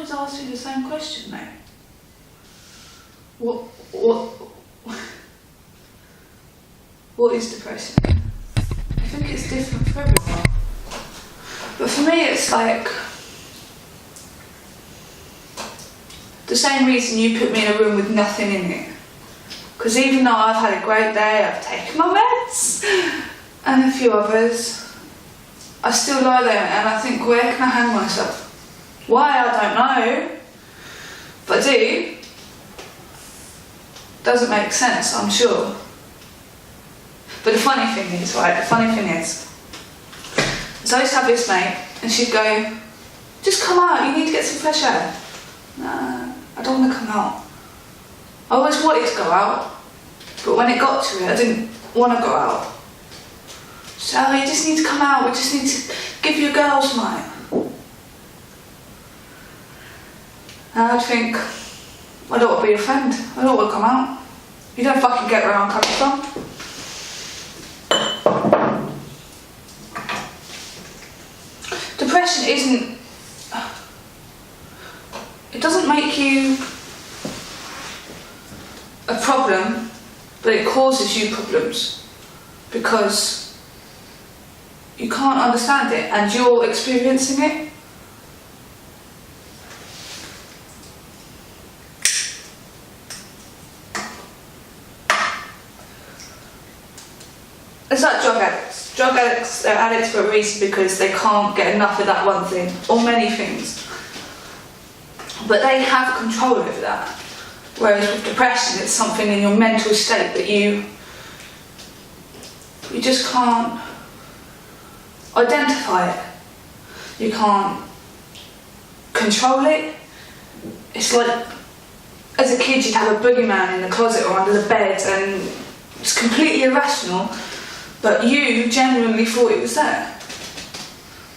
always ask you the same question though. What is depression? I think it's different for everyone. But for me it's like the same reason you put me in a room with nothing in it. Because even though I've had a great day, I've taken my meds and a few others, I still lie there and I think, where can I hang myself? Why, I don't know. But I do. Doesn't make sense, I'm sure. But the funny thing is, I used to have this mate and she'd go, just come out, you need to get some fresh air. No, I don't want to come out. I always wanted to go out, but when it got to it, I didn't want to go out. So, you just need to come out, we just need to give you a girls' night. And I'd think, I don't want to be your friend, I don't want to come out. You don't fucking get where I'm coming from. Depression isn't, it doesn't make you a problem, but it causes you problems because you can't understand it and you're experiencing it. It's like drug addicts. Drug addicts are addicts for a reason because they can't get enough of that one thing, or many things. But they have control over that. Whereas with depression, it's something in your mental state that you just can't identify it. You can't control it. It's like, as a kid, you'd have a boogeyman in the closet or under the bed, and it's completely irrational. But you genuinely thought it was there,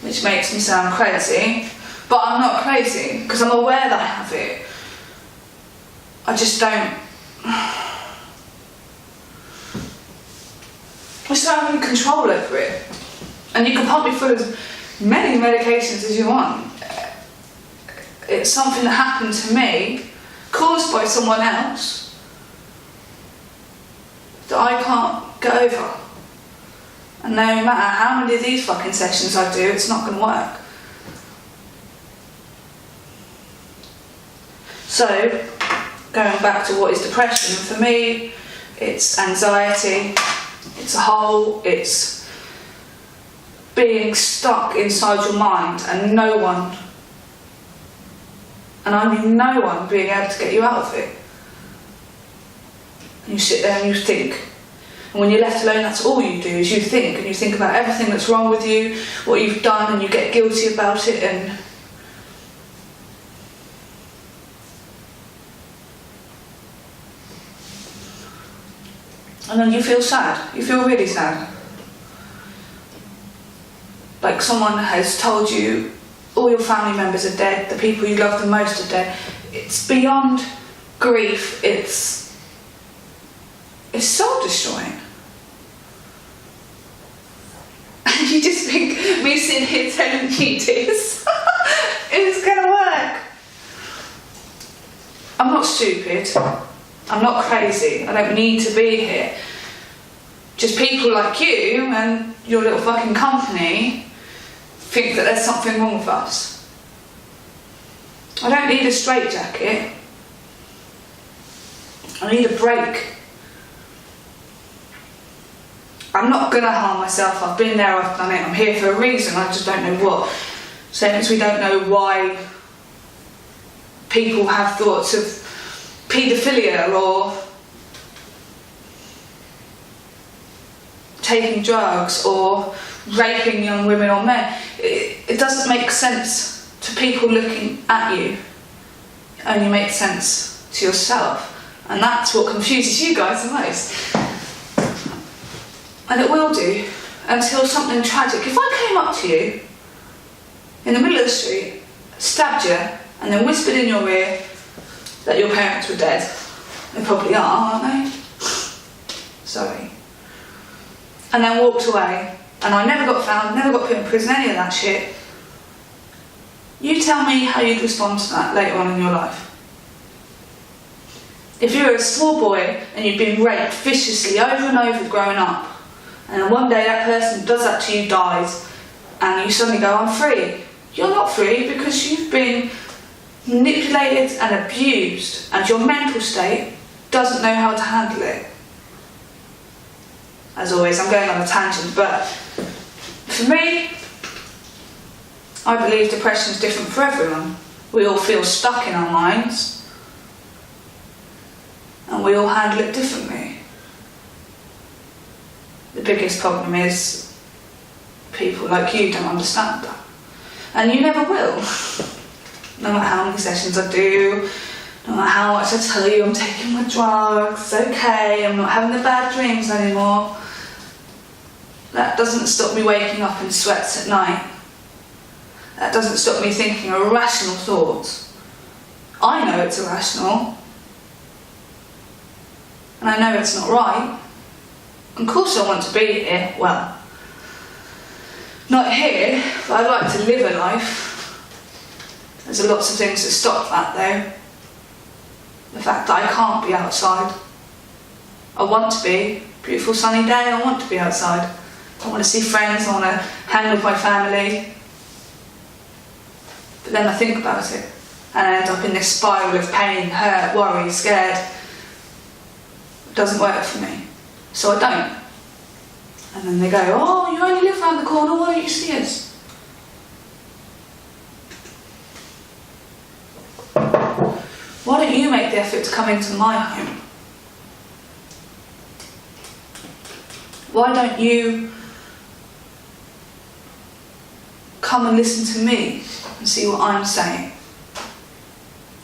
which makes me sound crazy, but I'm not crazy because I'm aware that I have it. I just don't. I just don't have any control over it. And you can pump me full of many medications as you want. It's something that happened to me, caused by someone else, that I can't get over. And no matter how many of these fucking sessions I do, it's not going to work. So, going back to what is depression, for me, it's anxiety, it's a hole, it's being stuck inside your mind and no one, and I mean no one, being able to get you out of it. And you sit there and you think. And when you're left alone, that's all you do, is you think, and you think about everything that's wrong with you, what you've done, and you get guilty about it, and then you feel sad. You feel really sad. Like someone has told you all your family members are dead, the people you love the most are dead. It's beyond grief, it's soul-destroying. And you just think, me sitting here telling you this is going to work. I'm not stupid. I'm not crazy. I don't need to be here. Just people like you and your little fucking company think that there's something wrong with us. I don't need a straitjacket. I need a break. I'm not going to harm myself. I've been there, I've done it. I'm here for a reason. I just don't know what. Same as we don't know why people have thoughts of paedophilia or taking drugs or raping young women or men. It doesn't make sense to people looking at you. It only makes sense to yourself. And that's what confuses you guys the most. And it will do until something tragic. If I came up to you in the middle of the street, stabbed you, and then whispered in your ear that your parents were dead, they probably are, aren't they? Sorry. And then walked away, and I never got found, never got put in prison, any of that shit, You tell me how you'd respond to that later on in your life. If you were a small boy and you'd been raped viciously over and over growing up, and then one day that person who does that to you dies, and you suddenly go, I'm free. You're not free because you've been manipulated and abused, and your mental state doesn't know how to handle it. As always, I'm going on a tangent, but for me, I believe depression is different for everyone. We all feel stuck in our minds, and we all handle it differently. The biggest problem is people like you don't understand that. And you never will. No matter how many sessions I do, no matter how much I tell you I'm taking my drugs, it's okay, I'm not having the bad dreams anymore. That doesn't stop me waking up in sweats at night. That doesn't stop me thinking irrational thoughts. I know it's irrational. And I know it's not right. Of course I want to be here. Well, not here, but I'd like to live a life. There's lots of things that stop that though. The fact that I can't be outside. I want to be. Beautiful sunny day, I want to be outside. I want to see friends, I want to hang with my family. But then I think about it and I end up in this spiral of pain, hurt, worry, scared. It doesn't work for me, so I don't. And then they go, oh, you only live around the corner, why don't you see us? Why don't you make the effort to come into my home? Why don't you come and listen to me and see what I'm saying?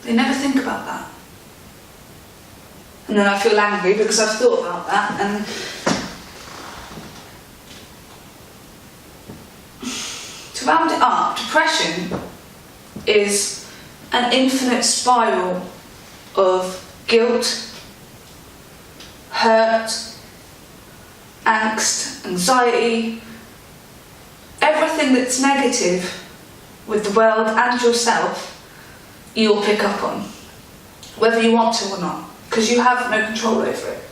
They never think about that. And then I feel angry because I've thought about that, and to round it up, depression is an infinite spiral of guilt, hurt, angst, anxiety, everything that's negative with the world and yourself, you'll pick up on, whether you want to or not. Because you have no control over it.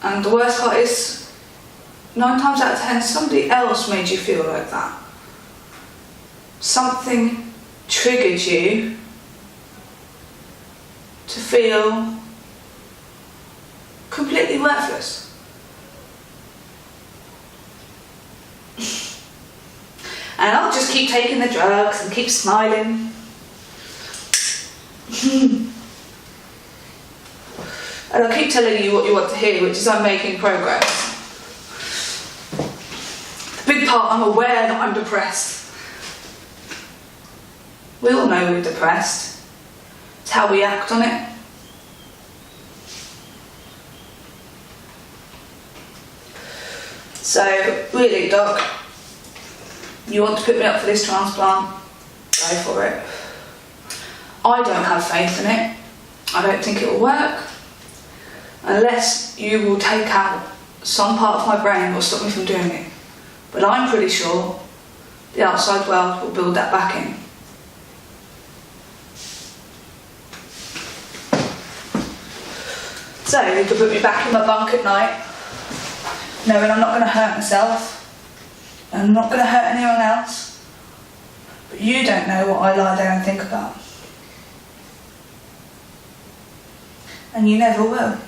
And the worst part is, 9 times out of 10, somebody else made you feel like that. Something triggered you to feel completely worthless. And I'll just keep taking the drugs and keep smiling. And I'll keep telling you what you want to hear, which is I'm making progress. The big part, I'm aware that I'm depressed. We all know we're depressed. It's how we act on it. So, really, Doc, you want to put me up for this transplant? Go for it. I don't have faith in it. I don't think it will work unless you will take out some part of my brain or stop me from doing it. But I'm pretty sure the outside world will build that back in. So you could put me back in my bunk at night, knowing I'm not going to hurt myself, and I'm not going to hurt anyone else, but you don't know what I lie there and think about. And you never will.